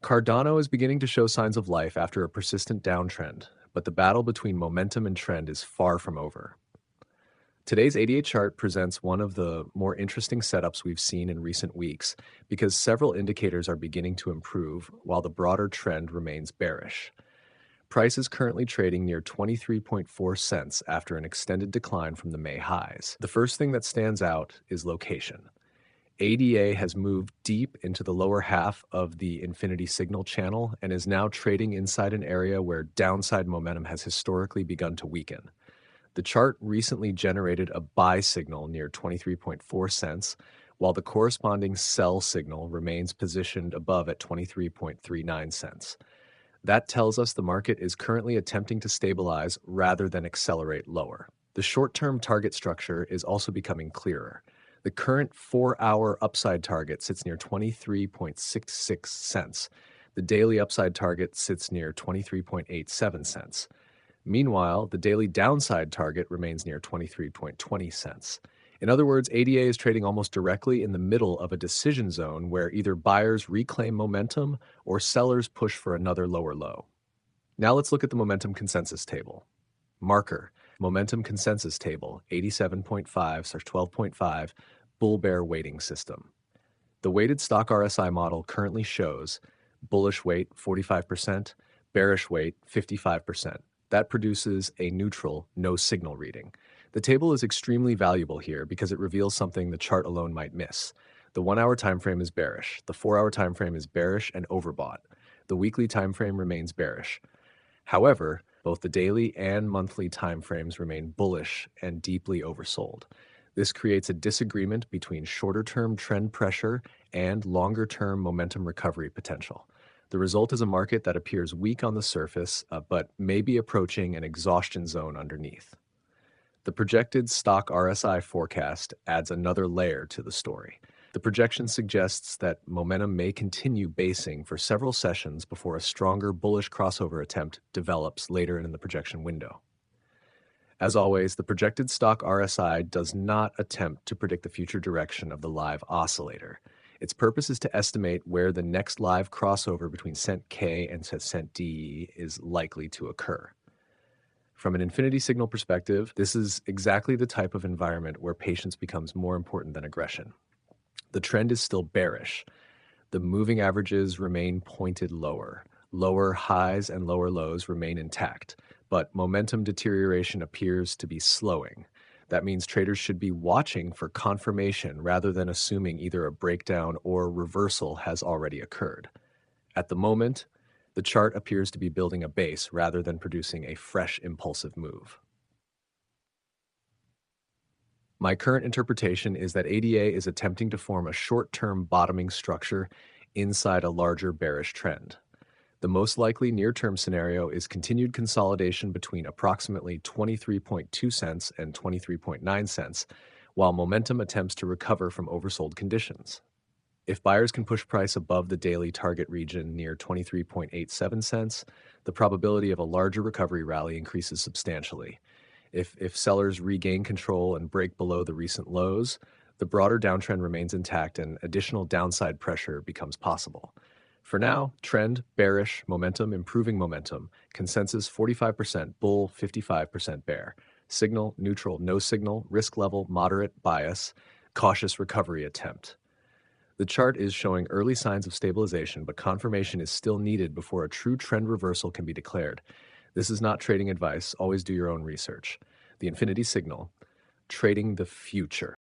Cardano is beginning to show signs of life after a persistent downtrend, but the battle between momentum and trend is far from over. Today's 88 chart presents one of the more interesting setups we've seen in recent weeks because several indicators are beginning to improve while the broader trend remains bearish. Price is currently trading near 23.4 cents after an extended decline from the May highs. The first thing that stands out is location. ADA has moved deep into the lower half of the infinity signal channel and is now trading inside an area where downside momentum has historically begun to weaken. The chart recently generated a buy signal near 23.4 cents, while the corresponding sell signal remains positioned above at 23.39 cents. That tells us the market is currently attempting to stabilize rather than accelerate lower. The short-term target structure is also becoming clearer. The current 4-hour upside target sits near 23.66 cents. The daily upside target sits near 23.87 cents. Meanwhile, the daily downside target remains near 23.20 cents. In other words, ADA is trading almost directly in the middle of a decision zone where either buyers reclaim momentum or sellers push for another lower low. Now let's look at the momentum consensus table. Marker, momentum consensus table, 87.5/12.5, bull bear weighting system. The weighted stock RSI model currently shows bullish weight 45%, bearish weight 55%. That produces a neutral, no signal reading. The table is extremely valuable here because it reveals something the chart alone might miss. The 1-hour time frame is bearish, the 4-hour time frame is bearish and overbought. The weekly time frame remains bearish. However, both the daily and monthly time frames remain bullish and deeply oversold. This creates a disagreement between shorter-term trend pressure and longer-term momentum recovery potential. The result is a market that appears weak on the surface, but may be approaching an exhaustion zone underneath. The projected stock RSI forecast adds another layer to the story. The projection suggests that momentum may continue basing for several sessions before a stronger bullish crossover attempt develops later in the projection window. As always, the projected stock RSI does not attempt to predict the future direction of the live oscillator. Its purpose is to estimate where the next live crossover between cent K and cent D is likely to occur. From an infinity signal perspective, this is exactly the type of environment where patience becomes more important than aggression. The trend is still bearish. The moving averages remain pointed lower. Lower highs and lower lows remain intact, but momentum deterioration appears to be slowing. That means traders should be watching for confirmation rather than assuming either a breakdown or reversal has already occurred. At the moment, the chart appears to be building a base rather than producing a fresh impulsive move. My current interpretation is that ADA is attempting to form a short-term bottoming structure inside a larger bearish trend. The most likely near-term scenario is continued consolidation between approximately 23.2 cents and 23.9 cents, while momentum attempts to recover from oversold conditions. If buyers can push price above the daily target region near 23.87 cents, the probability of a larger recovery rally increases substantially. If sellers regain control and break below the recent lows, the broader downtrend remains intact and additional downside pressure becomes possible. For now, trend, bearish, momentum, improving momentum, consensus 45% bull, 55% bear, signal, neutral, no signal, risk level, moderate, bias, cautious recovery attempt. The chart is showing early signs of stabilization, but confirmation is still needed before a true trend reversal can be declared. This is not trading advice, always do your own research. The infinity signal, trading the future.